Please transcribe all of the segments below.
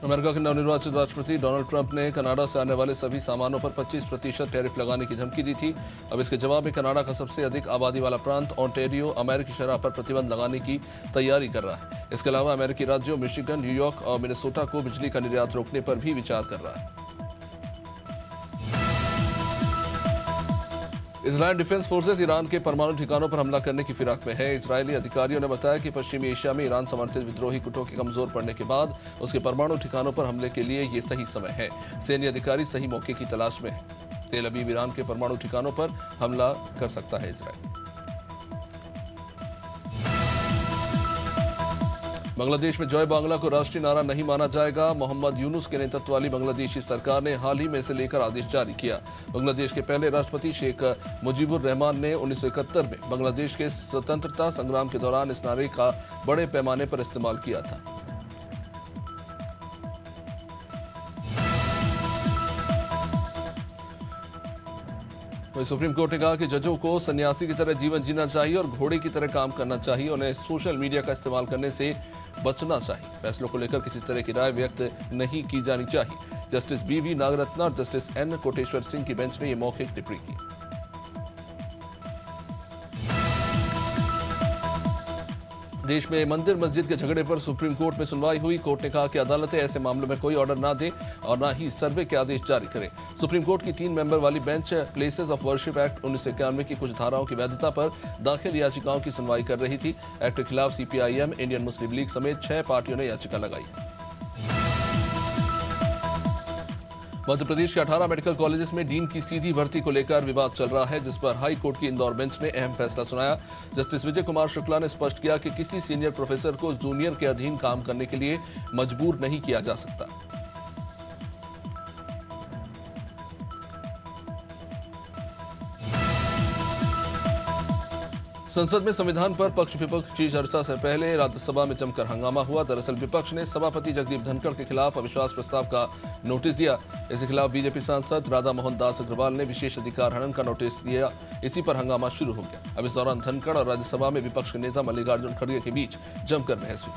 America के नवनिर्वाचित राष्ट्रपति डोनाल्ड ट्रंप ने कनाडा से आने वाले सभी सामानों पर 25% टैरिफ लगाने की धमकी दी थी। अब इसके जवाब में कनाडा का सबसे अधिक आबादी वाला प्रांत ओंटारियो अमेरिकी शराह पर प्रतिबंध लगाने की तैयारी कर रहा है। इसके अलावा अमेरिकी राज्यों मिशिगन, न्यूयॉर्क और मिनेसोटा को बिजली का निर्यात रोकने पर भी विचार कर रहा है। इजरायल डिफेंस फोर्सेस ईरान के परमाणु ठिकानों पर हमला करने की फिराक में है। इजरायली अधिकारियों ने बताया कि पश्चिमी एशिया में ईरान समर्थित विद्रोही गुटों के कमजोर पड़ने के बाद उसके परमाणु ठिकानों पर हमले के लिए ये सही समय है। सैन्य अधिकारी सही मौके की तलाश में है। तेल अवीव ईरान के परमाणु ठिकानों पर हमला कर सकता है इजरायल। बांग्लादेश में जय बांग्ला को राष्ट्रीय नारा नहीं माना जाएगा। मोहम्मद यूनुस के नेतृत्व वाली बांग्लादेशी सरकार ने हाल ही में इसे लेकर आदेश जारी किया। बांग्लादेश के पहले राष्ट्रपति शेख मुजीबुर रहमान ने 1971 में बांग्लादेश के स्वतंत्रता संग्राम के दौरान इस नारे का बड़े पैमाने पर इस्तेमाल किया था। सुप्रीम कोर्ट ने कहा कि जजों को सन्यासी की तरह जीवन जीना चाहिए और घोड़े की तरह काम करना चाहिए। उन्हें सोशल मीडिया का इस्तेमाल करने से बचना चाहिए। फैसलों को लेकर किसी तरह की राय व्यक्त नहीं की जानी चाहिए। जस्टिस BV नागरत्ना और जस्टिस N कोटेश्वर सिंह की बेंच ने यह मौखिक टिप्पणी की। देश में मंदिर मस्जिद के झगड़े पर सुप्रीम कोर्ट में सुनवाई हुई। कोर्ट ने कहा कि अदालतें ऐसे मामलों में कोई ऑर्डर ना दे और ना ही सर्वे के आदेश जारी करें। सुप्रीम कोर्ट की 3 मेंबर वाली bench places of worship act 1991 की कुछ धाराओं की वैधता पर दाखिल याचिकाओं की सुनवाई कर रही थी। एक्ट के खिलाफ CPIM, इंडियन मुस्लिम लीग समेत 6 पार्टियों ने याचिका लगाई। मध्य प्रदेश के 18 मेडिकल कॉलेजेस में डीन की सीधी भर्ती को लेकर विवाद चल रहा है, जिस पर हाई कोर्ट की इंदौर बेंच ने अहम फैसला सुनाया। जस्टिस विजय कुमार शुक्ला ने स्पष्ट किया कि किसी सीनियर प्रोफेसर को जूनियर के अधीन काम करने के लिए मजबूर नहीं किया जा सकता। संसद में संविधान पर पक्ष विपक्ष की चर्चा से पहले राज्यसभा में जमकर हंगामा हुआ। दरअसल विपक्ष ने सभापति जगदीप धनखड़ के खिलाफ अविश्वास प्रस्ताव का नोटिस दिया। इसके खिलाफ बीजेपी सांसद राधा मोहन दास अग्रवाल ने विशेष अधिकार हनन का नोटिस दिया। इसी पर हंगामा शुरू हो गया। अब इस दौरान धनखड़ और राज्यसभा में विपक्ष के नेता मल्लिकार्जुन खड़गे के बीच जमकर बहस हुई।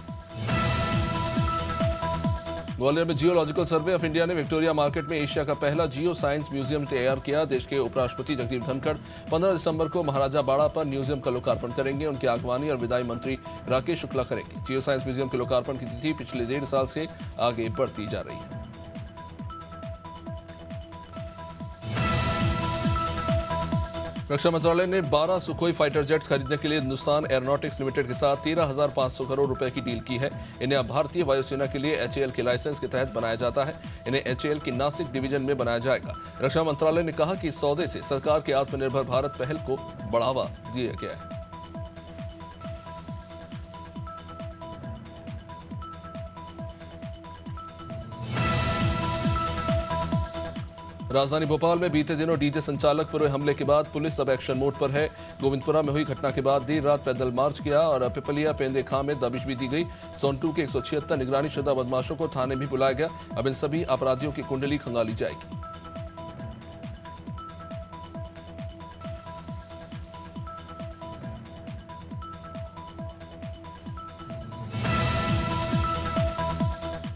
ग्वालियर में जियोलॉजिकल सर्वे ऑफ इंडिया ने विक्टोरिया मार्केट में एशिया का पहला जियो साइंस म्यूजियम तैयार किया। देश के उपराष्ट्रपति जगदीप धनखड़ 15 दिसंबर को महाराजा बाड़ा पर म्यूजियम का लोकार्पण करेंगे। उनकी अगवानी और विदाई मंत्री राकेश शुक्ला करेंगे। जियो साइंस म्यूजियम के लोकार्पण की तिथि पिछले 1.5 साल से आगे बढ़ती जा रही है। रक्षा मंत्रालय ने 12 सुखोई फाइटर जेट्स खरीदने के लिए हिंदुस्तान एरोनॉटिक्स लिमिटेड के साथ 13,500 करोड़ रुपए की डील की है। इन्हें अब भारतीय वायुसेना के लिए HAL के लाइसेंस के तहत बनाया जाता है। इन्हें HAL की नासिक डिवीजन में बनाया जाएगा। रक्षा मंत्रालय ने कहा कि इस सौदे से सरकार के आत्मनिर्भर भारत पहल को बढ़ावा दिया गया है। राजधानी भोपाल में बीते दिनों डीजे संचालक पर हुए हमले के बाद पुलिस अब एक्शन मोड पर है। गोविंदपुरा में हुई घटना के बाद देर रात पैदल मार्च किया और पिपलिया पेंदे खां में दबिश भी दी गई। सोनटू के 176 निगरानी शुदा बदमाशों को थाने भी बुलाया गया। अब इन सभी अपराधियों की कुंडली खंगाली जाएगी।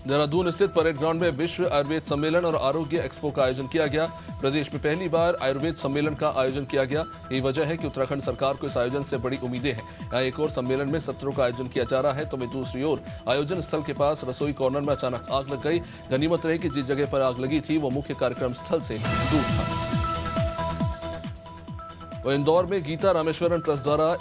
देहरादून स्थित परेड ग्राउंड में विश्व आयुर्वेद सम्मेलन और आरोग्य एक्सपो का आयोजन किया गया। प्रदेश में पहली बार आयुर्वेद सम्मेलन का आयोजन किया गया। यही वजह है कि उत्तराखंड सरकार को इस आयोजन से बड़ी उम्मीदें हैं। यहाँ एक और सम्मेलन में सत्रों का आयोजन किया जा रहा है, तो वहीं दूसरी ओर आयोजन स्थल के पास रसोई कॉर्नर में अचानक आग लग गई। गनीमत रही कि जिस जगह पर आग लगी थी वो मुख्य कार्यक्रम स्थल से दूर था। इंदौर में गीता रामेश्वरन ट्रस्ट द्वारा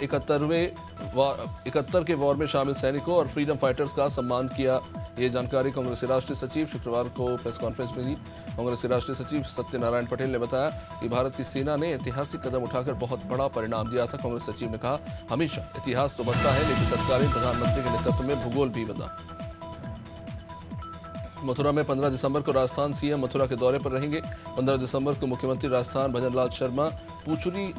71 के वॉर में शामिल सैनिकों और फ्रीडम फाइटर्स का सम्मान किया। ये जानकारी कांग्रेस के राष्ट्रीय सचिव शुक्रवार को प्रेस कॉन्फ्रेंस में दी। कांग्रेस के राष्ट्रीय सचिव सत्यनारायण पटेल ने बताया कि भारत की सेना ने ऐतिहासिक कदम उठाकर बहुत बड़ा परिणाम दिया था। कांग्रेस सचिव ने कहा, हमेशा इतिहास तो बनता है, लेकिन तत्कालीन प्रधानमंत्री के नेतृत्व में भूगोल भी बदला। मथुरा में 15 दिसंबर को राजस्थान CM मथुरा के दौरे पर रहेंगे। 15 दिसंबर को मुख्यमंत्री राजस्थान भजनलाल शर्मा पूछरी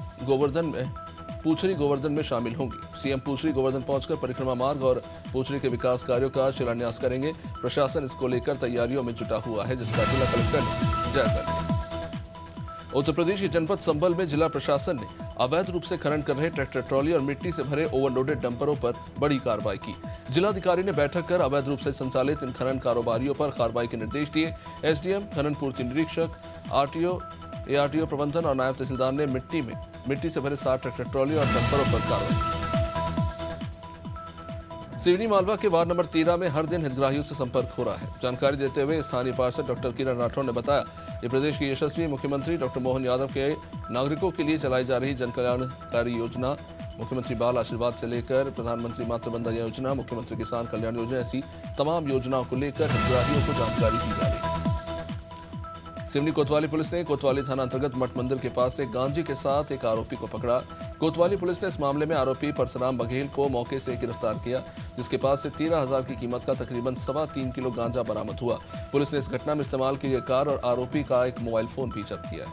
गोवर्धन में शामिल होंगी। CM पूछरी गोवर्धन पहुंचकर परिक्रमा मार्ग और पूछरी के विकास कार्यों का शिलान्यास करेंगे। प्रशासन इसको लेकर तैयारियों में जुटा हुआ है, जिसका जिला कलेक्टर ने जायजा लिया। उत्तर प्रदेश के जनपद संभल में जिला प्रशासन ने अवैध रूप से खनन कर रहे ट्रैक्टर ट्रॉली और मिट्टी से भरे ओवरलोडेड डंपरों पर बड़ी कार्रवाई की। जिलाधिकारी ने बैठक कर अवैध रूप से संचालित इन खनन कारोबारियों पर कार्रवाई के निर्देश दिए। एसडीएम, खनन पूर्ति निरीक्षक, आरटीओ, एआरटीओ प्रबंधन और नायब तहसीलदार ने मिट्टी से भरे 60 ट्रैक्टर ट्रॉली और डंपरों पर कार्रवाई की। सिवनी मालवा के वार्ड नंबर 13 में हर दिन हितग्राहियों से संपर्क हो रहा है। जानकारी देते हुए स्थानीय पार्षद डॉक्टर किरण राठौर ने बताया कि प्रदेश के यशस्वी मुख्यमंत्री डॉक्टर मोहन यादव के नागरिकों के लिए चलाई जा रही जन कल्याणकारी योजना, मुख्यमंत्री बाल आशीर्वाद से लेकर प्रधानमंत्री मातृवंदना योजना, मुख्यमंत्री किसान कल्याण योजना ऐसी तमाम योजनाओं को लेकर हितग्राहियों को जानकारी दी जा रही है। सिवनी कोतवाली पुलिस ने कोतवाली थाना अंतर्गत मठ मंदिर के पास से गांजे के साथ एक आरोपी को पकड़ा। कोतवाली पुलिस ने इस मामले में आरोपी परसराम बघेल को मौके से गिरफ्तार किया, जिसके पास से 13,000 की कीमत का तकरीबन 3.25 किलो गांजा बरामद हुआ। पुलिस ने इस घटना में इस्तेमाल की गई कार और आरोपी का एक मोबाइल फोन भी जब्त किया है।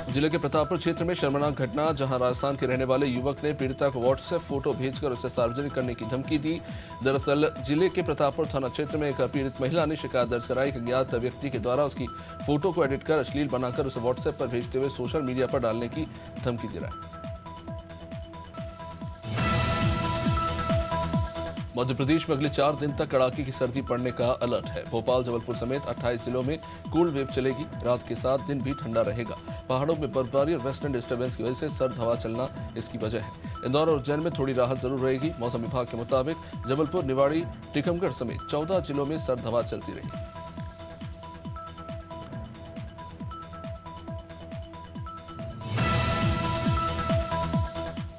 जिले के प्रतापपुर क्षेत्र में शर्मनाक घटना, जहां राजस्थान के रहने वाले युवक ने पीड़िता को व्हाट्सएप फोटो भेजकर उसे सार्वजनिक करने की धमकी दी। दरअसल जिले के प्रतापपुर थाना क्षेत्र में एक पीड़ित महिला ने शिकायत दर्ज कराई कि अज्ञात व्यक्ति के द्वारा उसकी फोटो को एडिट कर अश्लील बनाकर उसे व्हाट्सएप पर भेजते हुए सोशल मीडिया पर डालने की धमकी दे रहा है। मध्य प्रदेश में अगले 4 दिन तक कड़ाके की सर्दी पड़ने का अलर्ट है। भोपाल, जबलपुर समेत 28 जिलों में कोल्ड वेव चलेगी। रात के 7 दिन भी ठंडा रहेगा। पहाड़ों में बर्फबारी और वेस्टर्न डिस्टर्बेंस की वजह से सर्द हवा चलना इसकी वजह है। इंदौर और उज्जैन में थोड़ी राहत जरूर रहेगी। मौसम विभाग के मुताबिक जबलपुर, निवाड़ी, टीकमगढ़ समेत 14 जिलों में सर्द हवा चलती रहेगी।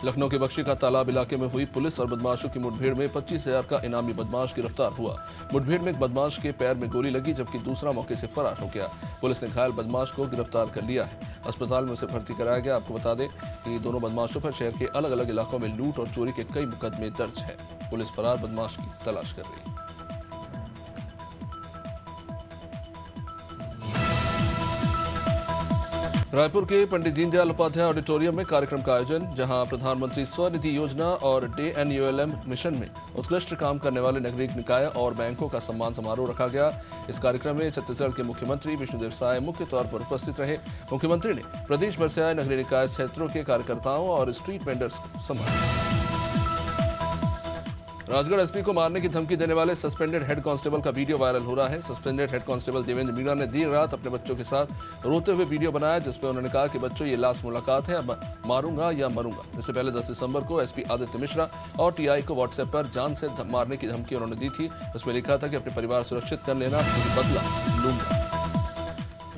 लखनऊ के बख्शी का तालाब इलाके में हुई पुलिस और बदमाशों की मुठभेड़ में 25,000 का इनामी बदमाश गिरफ्तार हुआ। मुठभेड़ में एक बदमाश के पैर में गोली लगी, जबकि दूसरा मौके से फरार हो गया। पुलिस ने घायल बदमाश को गिरफ्तार कर लिया है। अस्पताल में उसे भर्ती कराया गया। आपको बता दें कि दोनों बदमाशों पर शहर के अलग अलग इलाकों में लूट और चोरी के कई मुकदमे दर्ज है। पुलिस फरार बदमाश की तलाश कर रही है। रायपुर के पंडित दीनदयाल उपाध्याय ऑडिटोरियम में कार्यक्रम का आयोजन, जहां प्रधानमंत्री स्वनिधि योजना और DNULM मिशन में उत्कृष्ट काम करने वाले नागरिक निकाय और बैंकों का सम्मान समारोह रखा गया। इस कार्यक्रम में छत्तीसगढ़ के मुख्यमंत्री विष्णुदेव साय मुख्य तौर पर उपस्थित रहे। मुख्यमंत्री ने प्रदेश भर से आए नगरीय निकाय क्षेत्रों के कार्यकर्ताओं और स्ट्रीट वेंडर्स को सम्मानित। राजगढ़ एसपी को मारने की धमकी देने वाले सस्पेंडेड हेड कांस्टेबल का वीडियो वायरल हो रहा है। Suspended head constable Devendra Meena ने देर रात अपने बच्चों के साथ रोते हुए वीडियो बनाया, जिसमें उन्होंने कहा कि बच्चों, ये लास्ट मुलाकात है, अब मारूंगा या मरूंगा। इससे पहले 10 दिसंबर को एसपी आदित्य मिश्रा और टीआई को व्हाट्सएप पर जान से मारने की धमकी उन्होंने दी थी। उसमें लिखा था कि अपने परिवार सुरक्षित कर लेना, बदला लूंगा।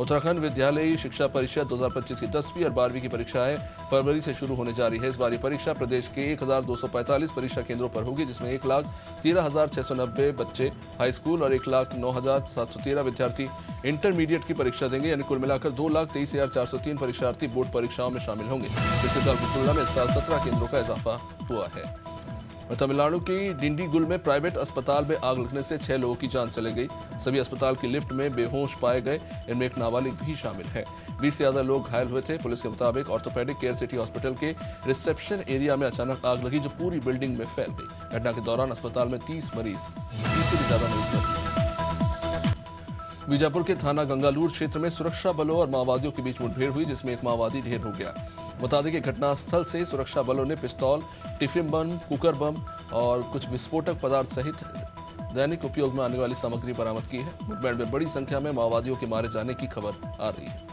उत्तराखंड विद्यालयी शिक्षा परिषद 2025 की 10वीं और 12वीं की परीक्षाएं फरवरी से शुरू होने जा रही है। इस बार ये परीक्षा प्रदेश के 1245 परीक्षा केंद्रों पर होगी, जिसमें 1,13,690 बच्चे हाई स्कूल और 1,09,713 विद्यार्थी इंटरमीडिएट की परीक्षा देंगे। यानी कुल मिलाकर 2,23,403 परीक्षार्थी बोर्ड परीक्षाओं में शामिल होंगे। पिछले साल की तुलना में इस साल 17 केंद्रों का इजाफा हुआ है। तमिलनाडु की डिंडीगुल में प्राइवेट अस्पताल में आग लगने से 6 लोगों की जान चली गई। सभी अस्पताल की लिफ्ट में बेहोश पाए गए। इनमें एक नाबालिग भी शामिल है। 20 से ज्यादा लोग घायल हुए थे। पुलिस के मुताबिक ऑर्थोपेडिक केयर सिटी हॉस्पिटल के रिसेप्शन एरिया में अचानक आग लगी, जो पूरी बिल्डिंग में फैल गई। घटना के दौरान अस्पताल में 30 से भी ज्यादा मरीज भर्ती थे। बीजापुर के थाना गंगालूर क्षेत्र में सुरक्षा बलों और माओवादियों के बीच मुठभेड़ हुई, जिसमें एक माओवादी ढेर हो गया। बता दें कि घटनास्थल से सुरक्षा बलों ने पिस्तौल, टिफिन बम, कुकर बम और कुछ विस्फोटक पदार्थ सहित दैनिक उपयोग में आने वाली सामग्री बरामद की है। मुठभेड़ में बड़ी संख्या में माओवादियों के मारे जाने की खबर आ रही है।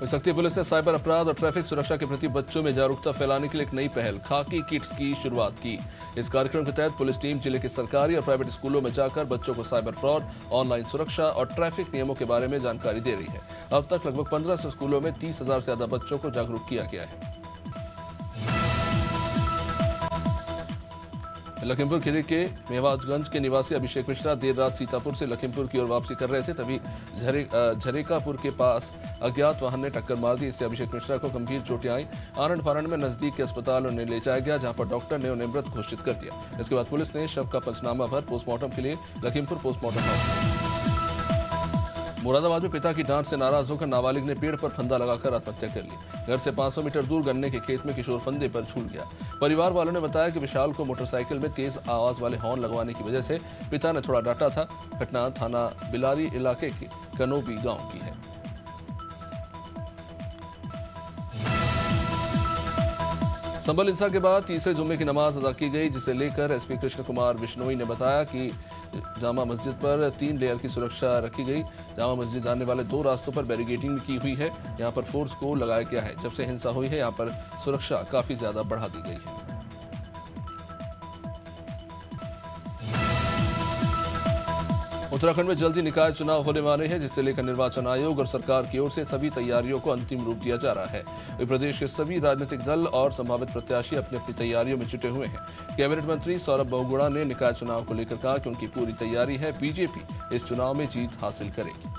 शक्ति पुलिस ने साइबर अपराध और ट्रैफिक सुरक्षा के प्रति बच्चों में जागरूकता फैलाने के लिए एक नई पहल खाकी किट्स की शुरुआत की। इस कार्यक्रम के तहत पुलिस टीम जिले के सरकारी और प्राइवेट स्कूलों में जाकर बच्चों को साइबर फ्रॉड, ऑनलाइन सुरक्षा और ट्रैफिक नियमों के बारे में जानकारी दे रही है। अब तक लगभग 1500 स्कूलों में 30,000 से ज्यादा बच्चों को जागरूक किया गया है। लखीमपुर खीरी के मेवाजगंज के निवासी अभिषेक मिश्रा देर रात सीतापुर से लखीमपुर की ओर वापसी कर रहे थे, तभी झरेकापुर के पास अज्ञात वाहन ने टक्कर मार दी। इससे अभिषेक मिश्रा को गंभीर चोटें आई। आनंद फानंद में नजदीक के अस्पताल उन्हें ले जाया गया, जहां पर डॉक्टर ने उन्हें मृत घोषित कर दिया। इसके बाद पुलिस ने शव का पंचनामा भर पोस्टमार्टम के लिए लखीमपुर पोस्टमार्टम हाउस मुरादाबाद में पिता की डांट से नाराज होकर नाबालिग ने पेड़ पर फंदा लगाकर आत्महत्या कर ली। घर से 500 मीटर दूर गन्ने के खेत में किशोर फंदे पर झूल गया। परिवार वालों ने बताया कि विशाल को मोटरसाइकिल में तेज आवाज वाले हॉर्न लगवाने की वजह से पिता ने थोड़ा डांटा था। घटना थाना बिलारी इलाके के कनोबी गांव की है। संभल हिंसा के बाद तीसरे जुम्मे की नमाज अदा की गई, जिसे लेकर एसपी कृष्ण कुमार बिश्नोई ने बताया कि जामा मस्जिद पर 3 लेयर की सुरक्षा रखी गई। जामा मस्जिद जाने वाले 2 रास्तों पर बैरिकेडिंग भी की हुई है। यहां पर फोर्स को लगाया गया है। जब से हिंसा हुई है, यहां पर सुरक्षा काफी ज्यादा बढ़ा दी गई है। उत्तराखंड में जल्दी निकाय चुनाव होने वाले हैं, जिससे लेकर निर्वाचन आयोग और सरकार की ओर से सभी तैयारियों को अंतिम रूप दिया जा रहा है। प्रदेश के सभी राजनीतिक दल और संभावित प्रत्याशी अपनी अपनी तैयारियों में जुटे हुए हैं। कैबिनेट मंत्री सौरभ बहुगुणा ने निकाय चुनाव को लेकर कहा कि उनकी पूरी तैयारी है। बीजेपी इस चुनाव में जीत हासिल करेगी।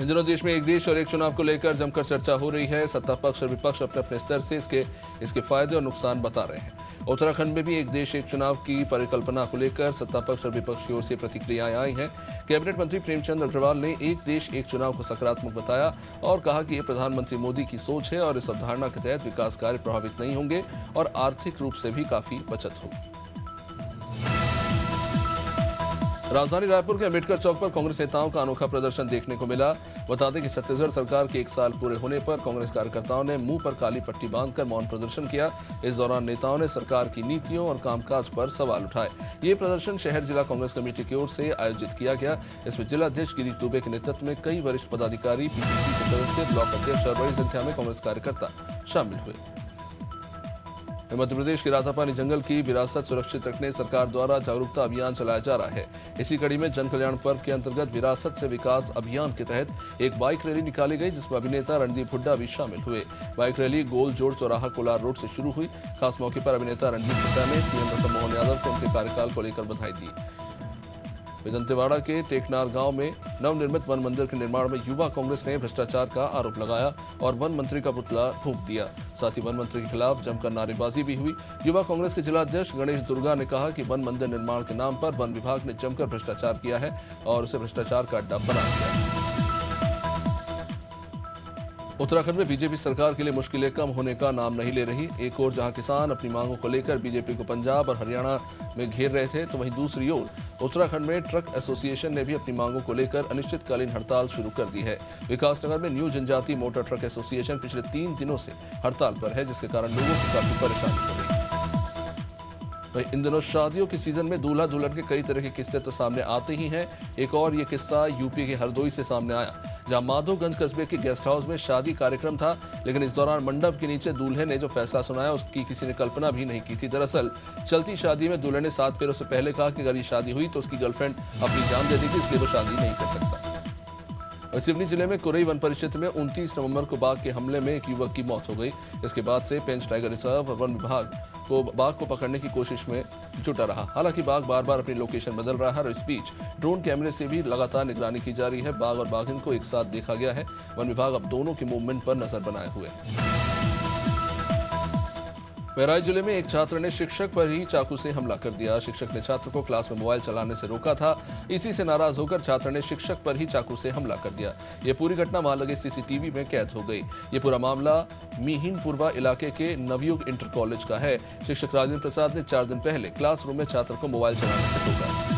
इन दिनों देश में एक देश और एक चुनाव को लेकर जमकर चर्चा हो रही है। सत्ता पक्ष और विपक्ष अपने अपने स्तर से इसके फायदे और नुकसान बता रहे हैं। उत्तराखंड में भी एक देश एक चुनाव की परिकल्पना को लेकर सत्ता पक्ष और विपक्ष की ओर से प्रतिक्रियाएं आई हैं। कैबिनेट मंत्री प्रेमचंद अग्रवाल ने एक देश एक चुनाव को सकारात्मक बताया और कहा कि ये प्रधानमंत्री मोदी की सोच है और इस अवधारणा के तहत विकास कार्य प्रभावित नहीं होंगे और आर्थिक रूप से भी काफी बचत होगी। राजधानी रायपुर के अंबेडकर चौक पर कांग्रेस नेताओं का अनोखा प्रदर्शन देखने को मिला। बता दें कि छत्तीसगढ़ सरकार के 1 साल पूरे होने पर कांग्रेस कार्यकर्ताओं ने मुंह पर काली पट्टी बांधकर मौन प्रदर्शन किया। इस दौरान नेताओं ने सरकार की नीतियों और कामकाज पर सवाल उठाए। ये प्रदर्शन शहर जिला कांग्रेस कमेटी की ओर से आयोजित किया गया। इसमें जिला अध्यक्ष गिरीश दुबे के नेतृत्व में कई वरिष्ठ पदाधिकारी, पीसीसी के सदस्य, ब्लॉक अध्यक्ष और बड़ी संख्या में कांग्रेस कार्यकर्ता शामिल हुए। मध्य प्रदेश के रातापानी जंगल की विरासत सुरक्षित रखने सरकार द्वारा जागरूकता अभियान चलाया जा रहा है। इसी कड़ी में जन कल्याण पर्व के अंतर्गत विरासत से विकास अभियान के तहत एक बाइक रैली निकाली गई, जिसमें अभिनेता रणदीप हुड्डा भी शामिल हुए। बाइक रैली गोल जोड़ चौराहा कोलार रोड से शुरू हुई। खास मौके पर अभिनेता रणदीप हुड्डा ने सीएम डॉ मोहन यादव को उनके कार्यकाल को लेकर बधाई दी। दंतेवाड़ा के टेकनार गांव में नवनिर्मित वन मंदिर के निर्माण में युवा कांग्रेस ने भ्रष्टाचार का आरोप लगाया और वन मंत्री का पुतला फूंक दिया। साथ ही वन मंत्री के खिलाफ जमकर नारेबाजी भी हुई। युवा कांग्रेस के जिला अध्यक्ष गणेश दुर्गा ने कहा कि वन मंदिर निर्माण के नाम पर वन विभाग ने जमकर भ्रष्टाचार किया है और उसे भ्रष्टाचार का अड्डा बना दिया है। उत्तराखंड में बीजेपी सरकार के लिए मुश्किलें कम होने का नाम नहीं ले रही। एक ओर जहां किसान अपनी मांगों को लेकर बीजेपी को पंजाब और हरियाणा में घेर रहे थे, तो वहीं दूसरी ओर उत्तराखंड में ट्रक एसोसिएशन ने भी अपनी मांगों को लेकर अनिश्चितकालीन हड़ताल शुरू कर दी है। विकासनगर में न्यू जनजाति मोटर ट्रक एसोसिएशन पिछले 3 दिनों से हड़ताल पर है, जिसके कारण लोगों को काफी परेशानी हो रही है। इन दिनों शादियों के सीजन में दूल्हा दुल्हन के कई तरह के किस्से तो सामने आते ही हैं। एक और ये किस्सा यूपी के हरदोई से सामने आया, जहां माधोगंज कस्बे के गेस्ट हाउस में शादी कार्यक्रम था, लेकिन इस दौरान मंडप के नीचे दूल्हे ने जो फैसला सुनाया उसकी किसी ने कल्पना भी नहीं की थी। दरअसल चलती शादी में दूल्हे ने 7 फेरों से पहले कहा कि अगर ये शादी हुई तो उसकी गर्लफ्रेंड अपनी जान दे दी थी, इसलिए वो शादी नहीं कर सकता। सिवनी जिले में कुरई वन परिक्षेत्र में 29 नवंबर को बाघ के हमले में एक युवक की मौत हो गई। इसके बाद से पेंच टाइगर रिजर्व वन विभाग को बाघ को पकड़ने की कोशिश में जुटा रहा। हालांकि बाघ बार बार अपनी लोकेशन बदल रहा है और इस बीच ड्रोन कैमरे से भी लगातार निगरानी की जा रही है। बाघ और बाघिन को एक साथ देखा गया है। वन विभाग अब दोनों के मूवमेंट पर नजर बनाए हुए है। बहराइच जिले में एक छात्र ने शिक्षक पर ही चाकू से हमला कर दिया। शिक्षक ने छात्र को क्लास में मोबाइल चलाने से रोका था। इसी से नाराज होकर छात्र ने शिक्षक पर ही चाकू से हमला कर दिया। यह पूरी घटना वहां लगे सीसीटीवी में कैद हो गई। ये पूरा मामला मीहिनपुरवा इलाके के नवयुग इंटर कॉलेज का है। शिक्षक राजेंद्र प्रसाद ने 4 दिन पहले क्लासरूम में छात्र को मोबाइल चलाने से रोका।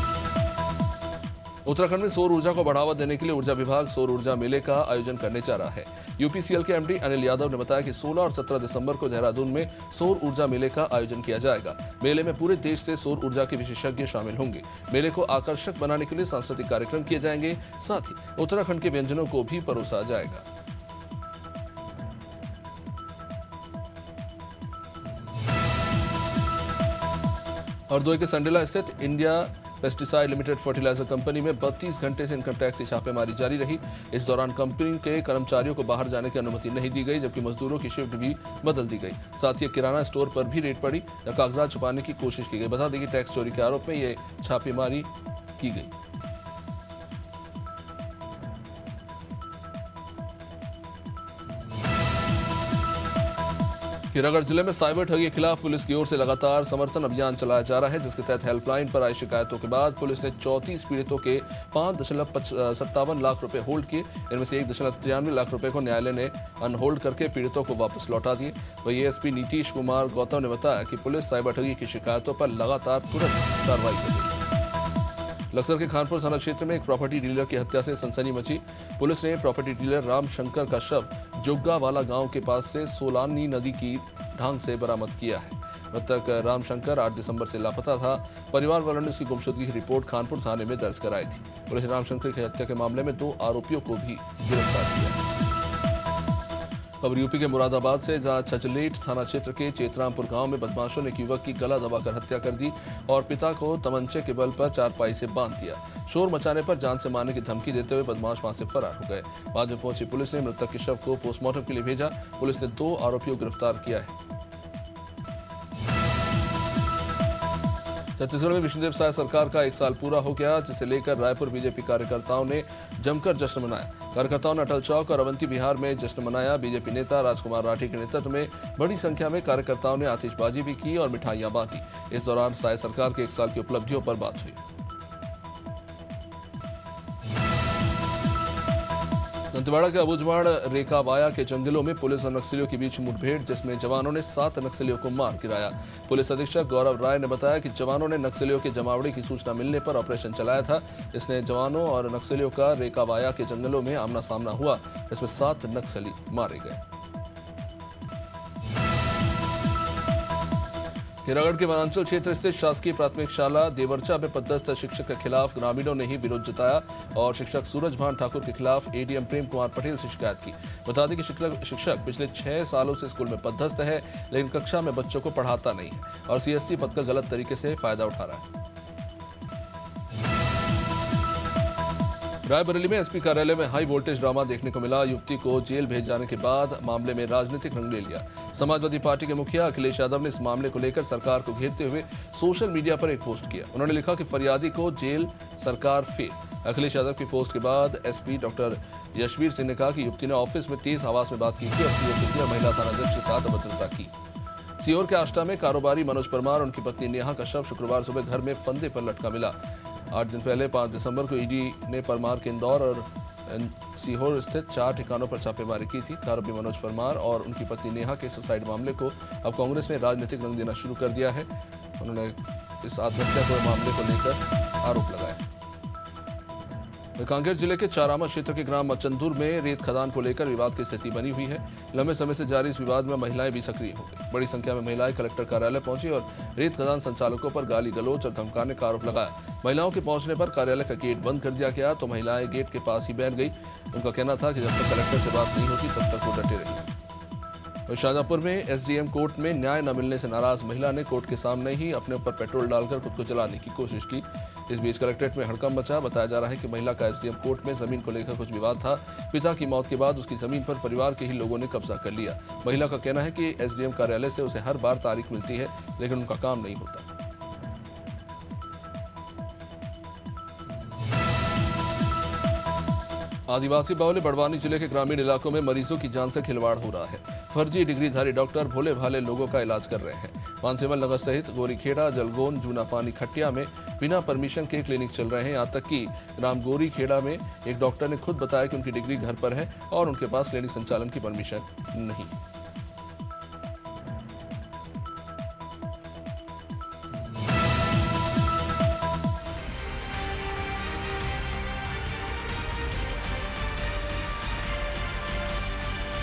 उत्तराखंड में सौर ऊर्जा को बढ़ावा देने के लिए ऊर्जा विभाग सौर ऊर्जा मेले का आयोजन करने जा रहा है। यूपीसीएल के एमडी अनिल यादव ने बताया कि 16 और 17 दिसंबर को देहरादून में सौर ऊर्जा मेले का आयोजन किया जाएगा। मेले में पूरे देश से सौर ऊर्जा के विशेषज्ञ शामिल होंगे। मेले को आकर्षक बनाने के लिए सांस्कृतिक कार्यक्रम किए जाएंगे। साथ ही उत्तराखंड के व्यंजनों को भी परोसा जाएगा। हरदोई के संडेला स्थित India pesticide limited fertilizer company में 32 घंटे से इनकम टैक्स की छापेमारी जारी रही। इस दौरान कंपनी के कर्मचारियों को बाहर जाने की अनुमति नहीं दी गई, जबकि मजदूरों की शिफ्ट भी बदल दी गई। साथ ही किराना स्टोर पर भी रेड पड़ी, जब कागजात छुपाने की कोशिश की गई। बता दें कि टैक्स चोरी के आरोप में ये छापेमारी की गई। हीरागढ़ जिले में साइबर ठगी के खिलाफ पुलिस की ओर से लगातार समर्थन अभियान चलाया जा रहा है, जिसके तहत हेल्पलाइन पर आई शिकायतों के बाद पुलिस ने 34 पीड़ितों के 5.57 लाख रुपए होल्ड किए। इनमें से 1.93 लाख रुपए को न्यायालय ने अनहोल्ड करके पीड़ितों को वापस लौटा दिए। वहीं एएसपी नीतीश कुमार गौतम ने बताया कि पुलिस साइबर ठगी की शिकायतों पर लगातार तुरंत कार्रवाई कर रही है। लक्सर के खानपुर थाना क्षेत्र में एक प्रॉपर्टी डीलर की हत्या से सनसनी मची। पुलिस ने प्रॉपर्टी डीलर राम शंकर का शव जोग्गावाला गांव के पास से सोलानी नदी की ढांग से बरामद किया है। मृतक राम शंकर 8 दिसंबर से लापता था। परिवार वालों ने उसकी गुमशुदगी की रिपोर्ट खानपुर थाने में दर्ज कराई थी। पुलिस ने राम शंकर की हत्या के मामले में 2 आरोपियों को भी गिरफ्तार किया। खबर यूपी के मुरादाबाद से, जहां छचलेट थाना क्षेत्र के चेतरामपुर गांव में बदमाशों ने एक युवक की गला दबाकर हत्या कर दी और पिता को तमंचे के बल पर चारपाई से बांध दिया। शोर मचाने पर जान से मारने की धमकी देते हुए बदमाश वहां से फरार हो गए। बाद में पहुंची पुलिस ने मृतक के शव को पोस्टमार्टम के लिए भेजा। पुलिस ने 2 आरोपियों को गिरफ्तार किया है। छत्तीसगढ़ में विष्णुदेव साय सरकार का 1 साल पूरा हो गया, जिसे लेकर रायपुर बीजेपी कार्यकर्ताओं ने जमकर जश्न मनाया। कार्यकर्ताओं ने अटल चौक और अवंती विहार में जश्न मनाया। बीजेपी नेता राजकुमार राठी के नेतृत्व में बड़ी संख्या में कार्यकर्ताओं ने आतिशबाजी भी की और मिठाइयां बांटी। इस दौरान साय सरकार के 1 साल की उपलब्धियों पर बात हुई। दंतेवाड़ा के अबूझमाड़ रेकावाया के जंगलों में पुलिस और नक्सलियों के बीच मुठभेड़, जिसमें जवानों ने 7 नक्सलियों को मार गिराया। पुलिस अधीक्षक गौरव राय ने बताया कि जवानों ने नक्सलियों के जमावड़े की सूचना मिलने पर ऑपरेशन चलाया था। इसने जवानों और नक्सलियों का रेकावाया के जंगलों में आमना सामना हुआ। इसमें 7 नक्सली मारे गए। हीरागढ़ के वनांचल क्षेत्र स्थित शासकीय प्राथमिक शाला देवरचा में पदस्थ शिक्षक के खिलाफ ग्रामीणों ने ही विरोध जताया और शिक्षक सूरजभान ठाकुर के खिलाफ एडीएम प्रेम कुमार पटेल से शिकायत की। बता दें कि शिक्षक पिछले 6 सालों से स्कूल में पदस्थ है, लेकिन कक्षा में बच्चों को पढ़ाता नहीं है और सीएससी पद का गलत तरीके से फायदा उठा रहा है। रायबरेली में एसपी कार्यालय में हाई वोल्टेज ड्रामा देखने को मिला। युवती को जेल भेज जाने के बाद मामले में राजनीतिक रंग ले लिया। समाजवादी पार्टी के मुखिया अखिलेश यादव ने इस मामले को लेकर सरकार को घेरते हुए सोशल मीडिया पर एक पोस्ट किया। उन्होंने लिखा कि फरियादी को जेल, सरकार फेल। अखिलेश यादव की पोस्ट के बाद एसपी डॉक्टर यशवीर सिंह ने कहा कि युवती ने ऑफिस में तेज आवाज में बात की थी और सीओ सिटी और महिला थानाध्यक्ष के साथ अभद्रता की। सीहोर के आष्टा में कारोबारी मनोज परमार और उनकी पत्नी नेहा का शव शुक्रवार सुबह घर में फंदे पर लटका मिला। 8 दिन पहले 5 दिसंबर को ईडी ने परमार के इंदौर और सीहोर स्थित 4 ठिकानों पर छापेमारी की थी। आरोपी मनोज परमार और उनकी पत्नी नेहा के सुसाइड मामले को अब कांग्रेस ने राजनीतिक रंग देना शुरू कर दिया है। उन्होंने इस आत्महत्या के मामले को लेकर आरोप लगाया। कांकेर जिले के चारामा क्षेत्र के ग्राम मचंदुर में रेत खदान को लेकर विवाद की स्थिति बनी हुई है। लंबे समय से जारी इस विवाद में महिलाएं भी सक्रिय हो गई। बड़ी संख्या में महिलाएं कलेक्टर कार्यालय पहुंची और रेत खदान संचालकों पर गाली गलौज और धमकाने का आरोप लगाया। महिलाओं के पहुंचने पर कार्यालय का गेट बंद कर दिया गया तो महिलाएं गेट के पास ही बैठ गई। उनका कहना था कि जब तक कलेक्टर से बात नहीं होती तब तक वो डटे रही। शाहजहांपुर में एसडीएम कोर्ट में न्याय न मिलने से नाराज महिला ने कोर्ट के सामने ही अपने ऊपर पेट्रोल डालकर खुद को जलाने की कोशिश की। इस बीच कलेक्ट्रेट में हड़कंप मचा। बताया जा रहा है कि महिला का एसडीएम कोर्ट में जमीन को लेकर कुछ विवाद था। पिता की मौत के बाद उसकी जमीन पर परिवार के ही लोगों ने कब्जा कर लिया। महिला का कहना है कि एसडीएम कार्यालय से उसे हर बार तारीख मिलती है, लेकिन उनका काम नहीं होता। आदिवासी बाहुल्य बड़वानी जिले के ग्रामीण इलाकों में मरीजों की जान से खिलवाड़ हो रहा है। फर्जी डिग्रीधारी डॉक्टर भोले भाले लोगों का इलाज कर रहे हैं। मानसेवल नगर सहित गोरीखेड़ा, जलगोन, जूनापानी, खटिया में बिना परमिशन के क्लिनिक चल रहे हैं। यहाँ तक कि ग्राम गोरीखेड़ा में एक डॉक्टर ने खुद बताया कि उनकी डिग्री घर पर है और उनके पास क्लिनिक संचालन की परमिशन नहीं।